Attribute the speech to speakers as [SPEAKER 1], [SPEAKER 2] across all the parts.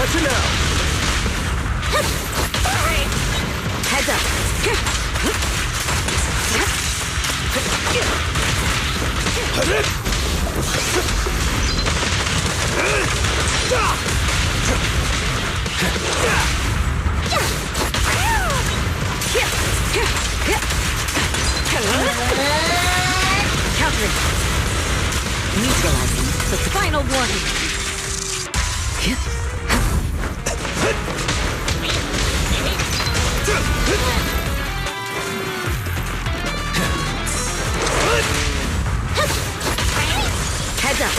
[SPEAKER 1] Gotcha now!
[SPEAKER 2] Heads up! Countering. Neutralizing the final warning. Heads up.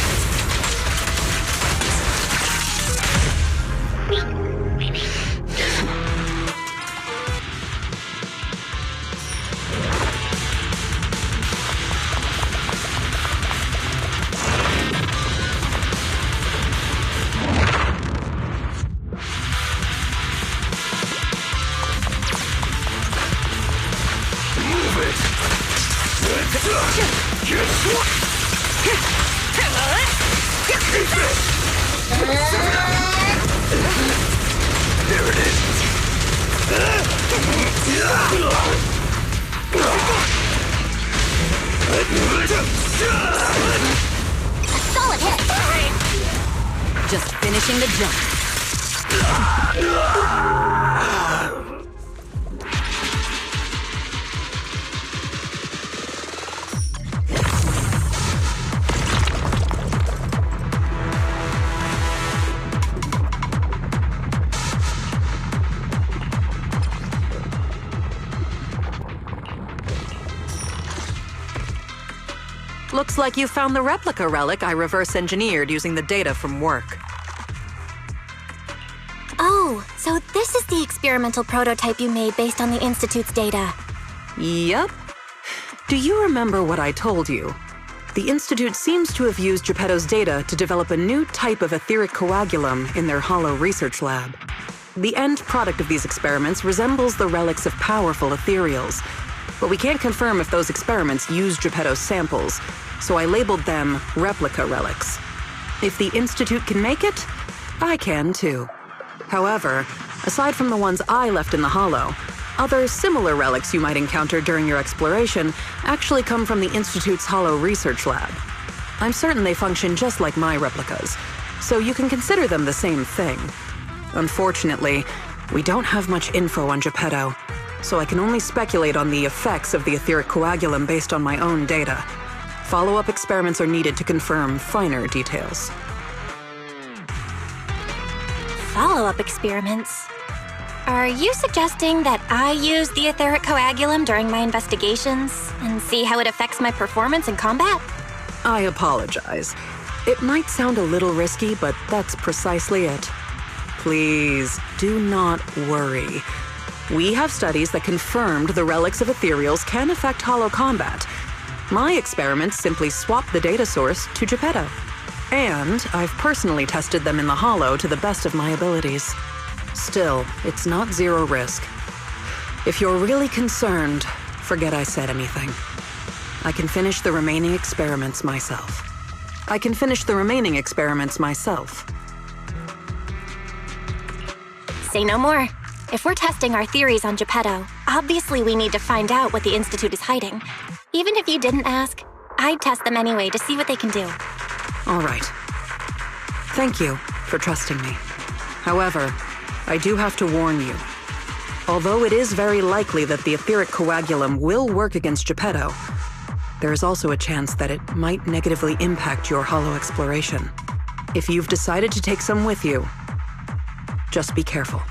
[SPEAKER 1] There it is!
[SPEAKER 2] A solid hit. Just finishing the jump.
[SPEAKER 3] Looks like you found the replica relic I reverse-engineered using the data from work.
[SPEAKER 4] Oh, so this is the experimental prototype you made based on the Institute's data.
[SPEAKER 3] Yep. Do you remember what I told you? The Institute seems to have used Geppetto's data to develop a new type of etheric coagulum in their hollow research lab. The end product of these experiments resembles the relics of powerful ethereals, but we can't confirm if those experiments used Geppetto's samples, so I labeled them replica relics. If the Institute can make it, I can too. However, aside from the ones I left in the hollow, other similar relics you might encounter during your exploration actually come from the Institute's hollow research lab. I'm certain they function just like my replicas, so you can consider them the same thing. Unfortunately, we don't have much info on Geppetto, so I can only speculate on the effects of the etheric coagulum based on my own data. Follow-up experiments are needed to confirm finer details.
[SPEAKER 4] Follow-up experiments? Are you suggesting that I use the etheric coagulum during my investigations and see how it affects my performance in combat?
[SPEAKER 3] I apologize. It might sound a little risky, but that's precisely it. Please, do not worry. We have studies that confirmed the relics of ethereals can affect hollow combat. My experiments simply swap the data source to Geppetto. And I've personally tested them in the hollow to the best of my abilities. Still, it's not zero risk. If you're really concerned, forget I said anything. I can finish the remaining experiments myself.
[SPEAKER 4] Say no more. If we're testing our theories on Geppetto, obviously we need to find out what the Institute is hiding. Even if you didn't ask, I'd test them anyway to see what they can do.
[SPEAKER 3] All right. Thank you for trusting me. However, I do have to warn you. Although it is very likely that the etheric coagulum will work against Geppetto, there is also a chance that it might negatively impact your hollow exploration. If you've decided to take some with you, just be careful.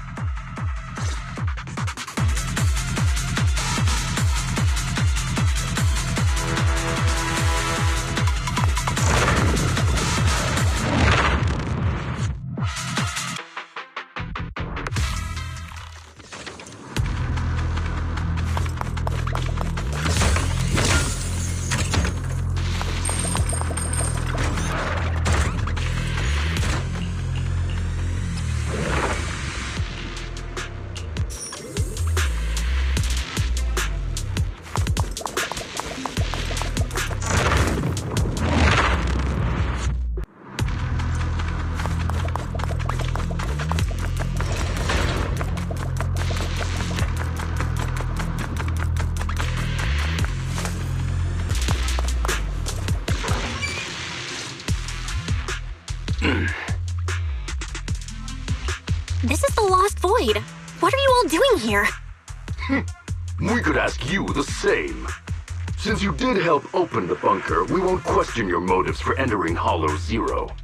[SPEAKER 4] This is the Lost Void. What are you all doing here?
[SPEAKER 1] We could ask you the same. Since you did help open the bunker, we won't question your motives for entering Hollow Zero.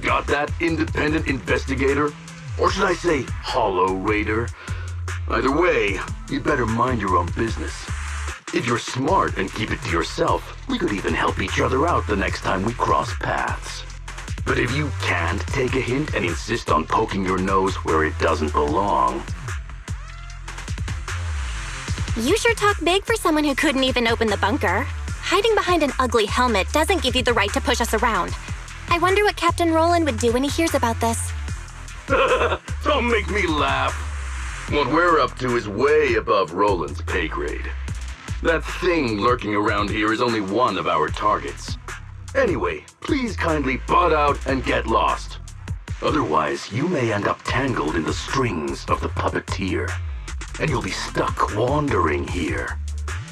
[SPEAKER 1] Got that, independent investigator? Or should I say, Hollow Raider? Either way, you better mind your own business. If you're smart and keep it to yourself, we could even help each other out the next time we cross paths. But if you can't take a hint and insist on poking your nose where it doesn't belong...
[SPEAKER 4] You sure talk big for someone who couldn't even open the bunker. Hiding behind an ugly helmet doesn't give you the right to push us around. I wonder what Captain Roland would do when he hears about this.
[SPEAKER 1] Don't make me laugh. What we're up to is way above Roland's pay grade. That thing lurking around here is only one of our targets. Anyway, please kindly butt out and get lost. Otherwise, you may end up tangled in the strings of the puppeteer. And you'll be stuck wandering here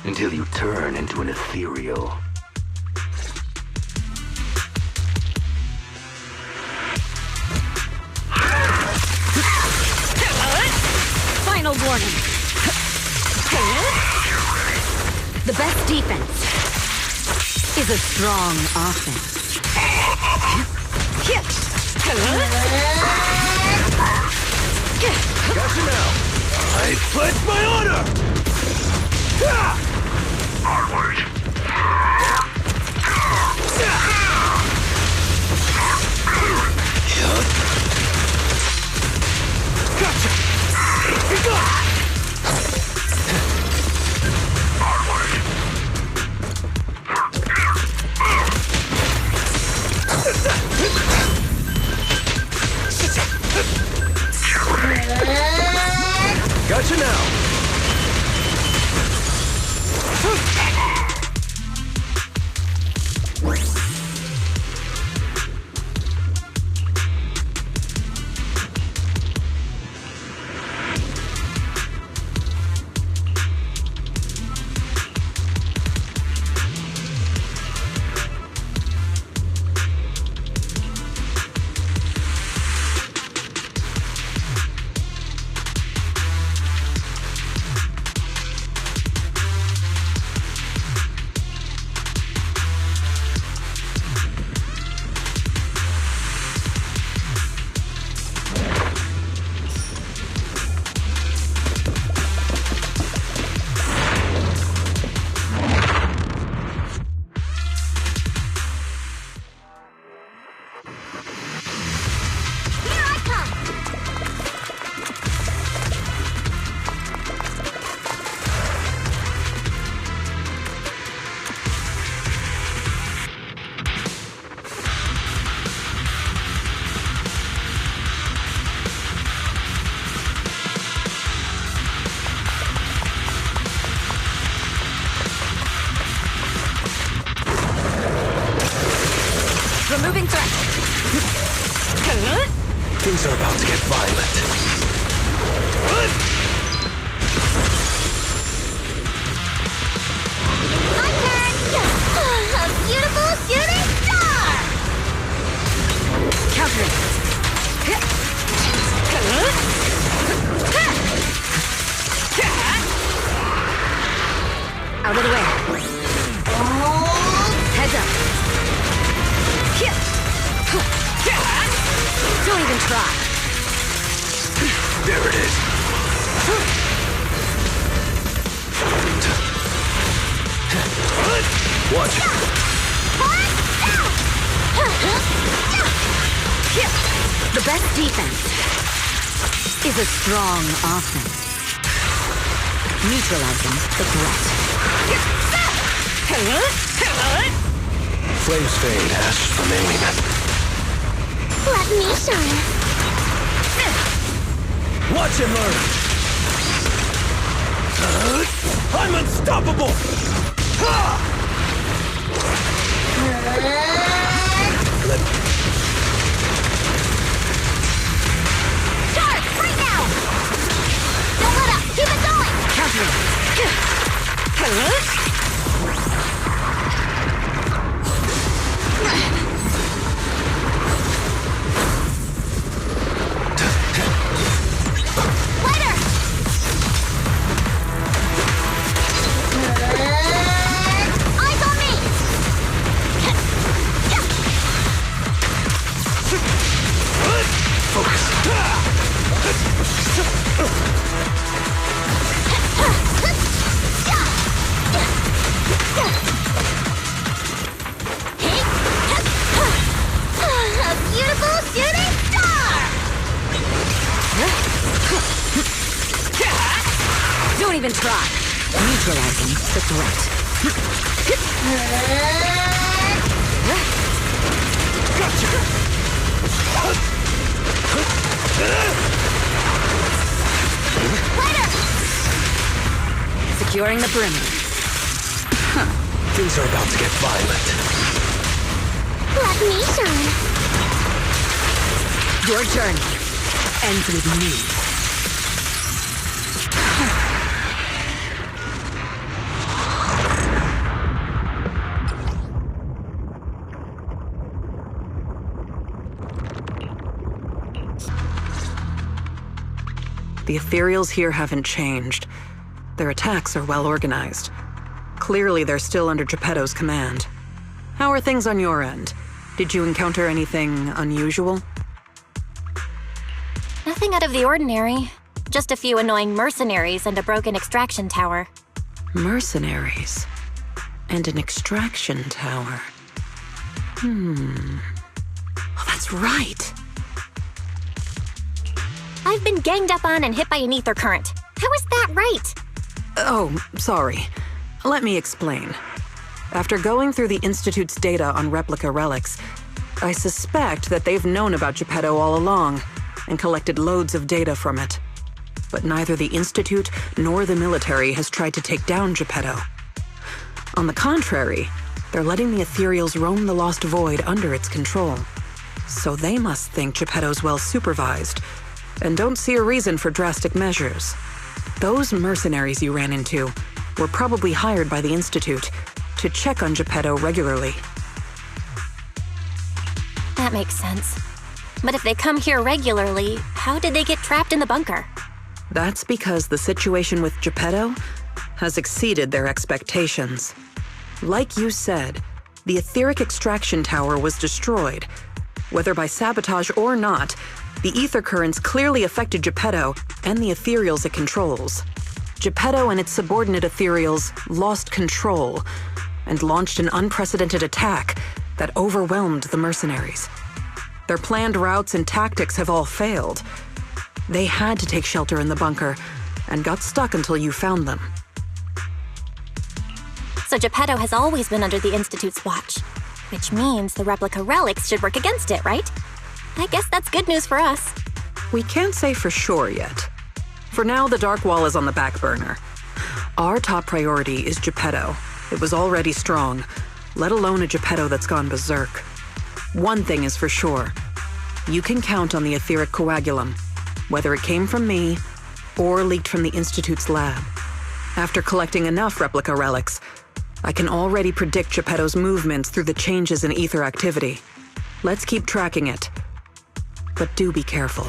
[SPEAKER 1] until you turn into an ethereal.
[SPEAKER 2] Final warning. The best defense is a strong offense.
[SPEAKER 1] Gotcha now! I pledge my honor!
[SPEAKER 5] Onward.
[SPEAKER 1] Gotcha! Be gone! Gotcha now!
[SPEAKER 2] Removing threat.
[SPEAKER 1] Things are about to get violent.
[SPEAKER 4] My turn! A beautiful shooting star!
[SPEAKER 2] Countering. Out of the way. Heads up. Don't even try.
[SPEAKER 1] There it is. Watch it.
[SPEAKER 2] The best defense is a strong offense. Neutralizing the threat.
[SPEAKER 1] Flames fade, ashes remain.
[SPEAKER 4] Let me shine.
[SPEAKER 1] Watch and learn. I'm unstoppable.
[SPEAKER 4] Charge right now! Don't let up! Keep it going!
[SPEAKER 2] Countering. Why even try? Neutralizing the threat.
[SPEAKER 5] Gotcha!
[SPEAKER 4] Later!
[SPEAKER 2] Securing the perimeter.
[SPEAKER 5] Things are about to get violent.
[SPEAKER 4] Let me shine.
[SPEAKER 2] Your journey ends with me.
[SPEAKER 3] The ethereals here haven't changed. Their attacks are well organized. Clearly, they're still under Geppetto's command. How are things on your end? Did you encounter anything unusual?
[SPEAKER 4] Nothing out of the ordinary. Just a few annoying mercenaries and a broken extraction tower.
[SPEAKER 3] Mercenaries. And an extraction tower. Oh, that's right.
[SPEAKER 4] I've been ganged up on and hit by an ether current. How is that right?
[SPEAKER 3] Oh, sorry. Let me explain. After going through the Institute's data on replica relics, I suspect that they've known about Geppetto all along and collected loads of data from it. But neither the Institute nor the military has tried to take down Geppetto. On the contrary, they're letting the ethereals roam the Lost Void under its control. So they must think Geppetto's well supervised and don't see a reason for drastic measures. Those mercenaries you ran into were probably hired by the Institute to check on Geppetto regularly.
[SPEAKER 4] That makes sense. But if they come here regularly, how did they get trapped in the bunker?
[SPEAKER 3] That's because the situation with Geppetto has exceeded their expectations. Like you said, the etheric extraction tower was destroyed. Whether by sabotage or not, the ether currents clearly affected Geppetto and the ethereals it controls. Geppetto and its subordinate ethereals lost control and launched an unprecedented attack that overwhelmed the mercenaries. Their planned routes and tactics have all failed. They had to take shelter in the bunker and got stuck until you found them.
[SPEAKER 4] So Geppetto has always been under the Institute's watch, which means the replica relics should work against it, right? I guess that's good news for us.
[SPEAKER 3] We can't say for sure yet. For now, the Dark Wall is on the back burner. Our top priority is Geppetto. It was already strong, let alone a Geppetto that's gone berserk. One thing is for sure. You can count on the etheric coagulum, whether it came from me or leaked from the Institute's lab. After collecting enough replica relics, I can already predict Geppetto's movements through the changes in ether activity. Let's keep tracking it. But do be careful.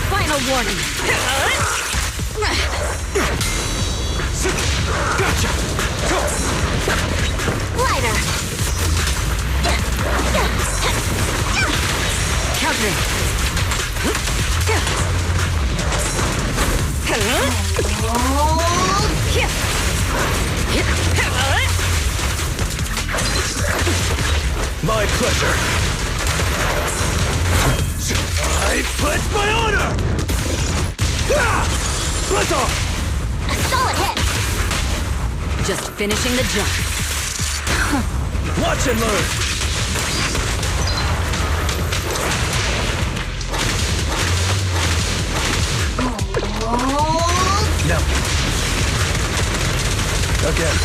[SPEAKER 2] Final warning.
[SPEAKER 5] Gotcha!
[SPEAKER 4] Lighter!
[SPEAKER 2] Countering. Just finishing the jump.
[SPEAKER 5] Watch and learn. No. Again.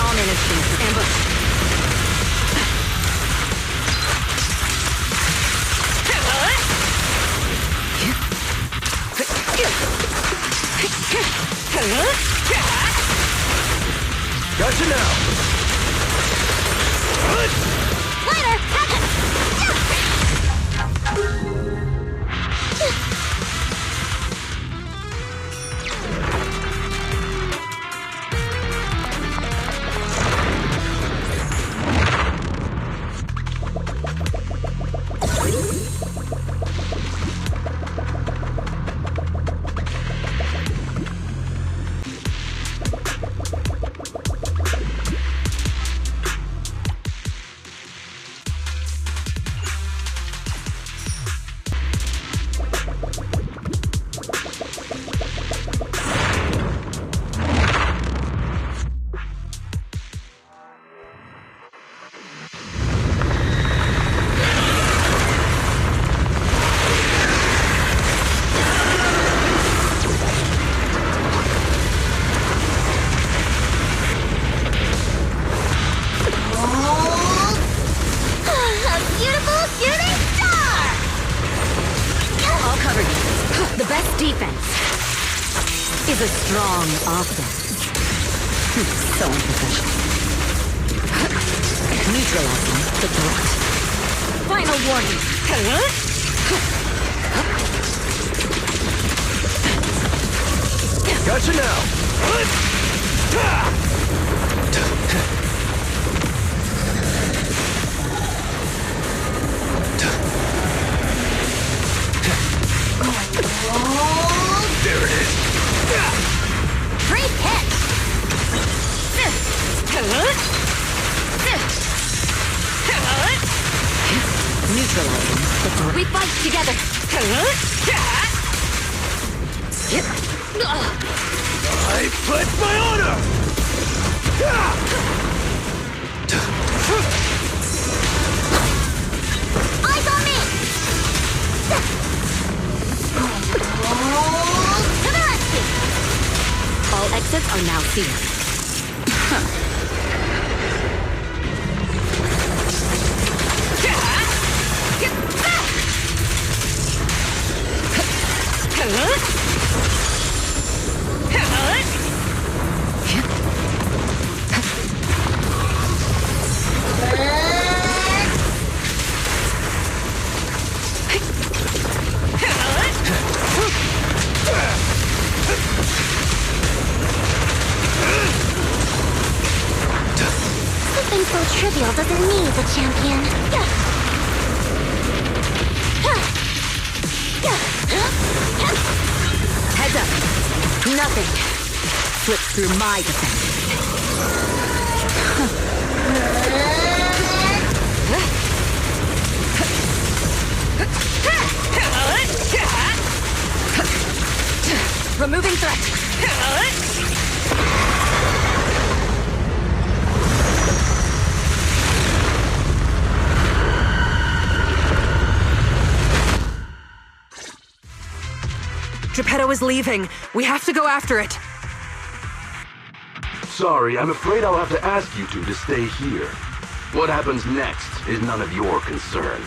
[SPEAKER 2] All managed ambush.
[SPEAKER 5] Gotcha now.
[SPEAKER 2] Is a strong offense. So unprofessional. Neutralizing the threat. Final warning.
[SPEAKER 5] Gotcha now. There it is.
[SPEAKER 2] Great catch! Neutralizing the threat. We fight together!
[SPEAKER 5] I pledge my honor!
[SPEAKER 2] Eyes on me! To the rescue! All exits are now sealed.
[SPEAKER 4] Something so trivial doesn't need a champion.
[SPEAKER 2] Heads up. Nothing slips through my defense. Removing threat.
[SPEAKER 3] Geppetto is leaving. We have to go after it.
[SPEAKER 1] Sorry, I'm afraid I'll have to ask you two to stay here. What happens next is none of your concern.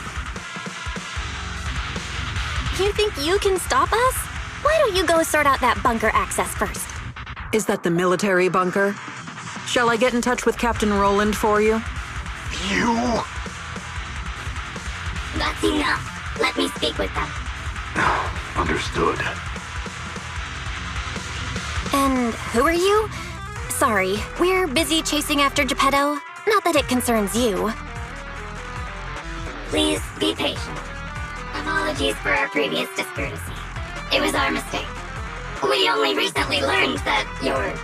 [SPEAKER 4] You think you can stop us? Why don't you go sort out that bunker access first?
[SPEAKER 3] Is that the military bunker? Shall I get in touch with Captain Roland for you?
[SPEAKER 1] You?
[SPEAKER 6] That's enough. Let me speak with them.
[SPEAKER 1] Understood.
[SPEAKER 4] And who are you? Sorry, we're busy chasing after Geppetto. Not that it concerns you.
[SPEAKER 6] Please be patient. Apologies for our previous discourtesy. It was our mistake. We only recently learned that you're...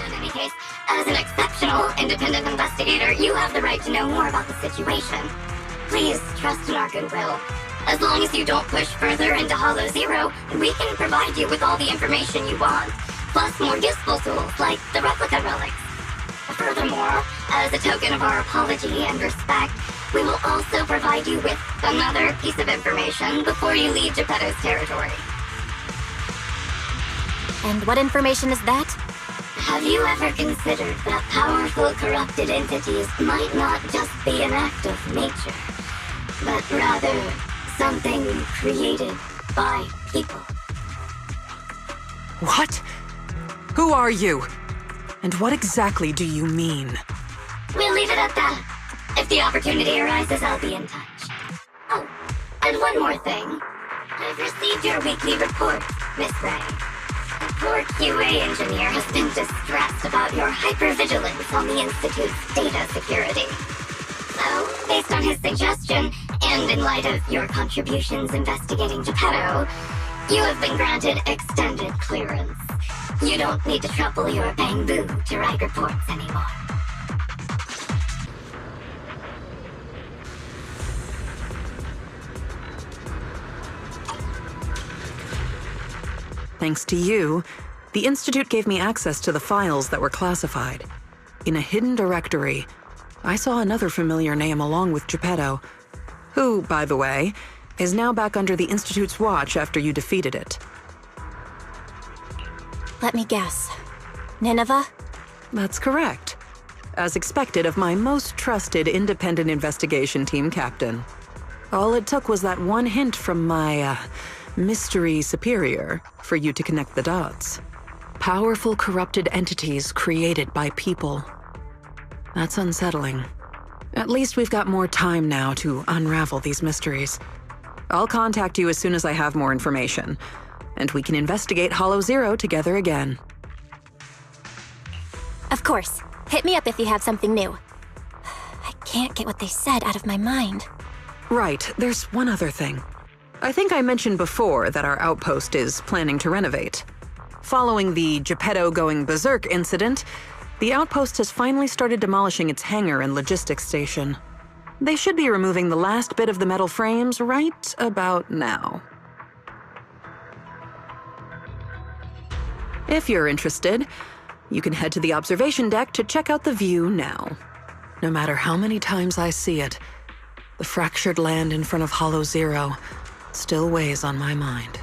[SPEAKER 6] In any case, as an exceptional independent investigator, you have the right to know more about the situation. Please trust in our goodwill. As long as you don't push further into Hollow Zero, we can provide you with all the information you want, plus more useful tools like the replica relics. Furthermore, as a token of our apology and respect, we will also provide you with another piece of information before you leave Geppetto's territory.
[SPEAKER 4] And what information is that?
[SPEAKER 6] Have you ever considered that powerful corrupted entities might not just be an act of nature, but rather something created by people?
[SPEAKER 3] What? Who are you? And what exactly do you mean?
[SPEAKER 6] We'll leave it at that. If the opportunity arises, I'll be in touch. Oh, and one more thing. I've received your weekly report, Miss Ray. The poor QA engineer has been distressed about your hypervigilance on the Institute's data security. So, based on his suggestion, and in light of your contributions investigating Geppetto, you have been granted extended clearance. You don't need to trouble your bamboo to write reports anymore.
[SPEAKER 3] Thanks to you, the Institute gave me access to the files that were classified. In a hidden directory, I saw another familiar name along with Geppetto, who, by the way, is now back under the Institute's watch after you defeated it.
[SPEAKER 4] Let me guess. Nineveh?
[SPEAKER 3] That's correct. As expected of my most trusted independent investigation team captain. All it took was that one hint from my, mystery superior for you to connect the dots. Powerful corrupted entities created by people. That's unsettling. At least we've got more time now to unravel these mysteries. I'll contact you as soon as I have more information, and we can investigate Hollow Zero together again.
[SPEAKER 4] Of course. Hit me up if you have something new. I can't get what they said out of my mind.
[SPEAKER 3] Right, there's one other thing. I think I mentioned before that our outpost is planning to renovate. Following the Geppetto going berserk incident, the outpost has finally started demolishing its hangar and logistics station. They should be removing the last bit of the metal frames right about now. If you're interested, you can head to the observation deck to check out the view now. No matter how many times I see it, the fractured land in front of Hollow Zero still weighs on my mind.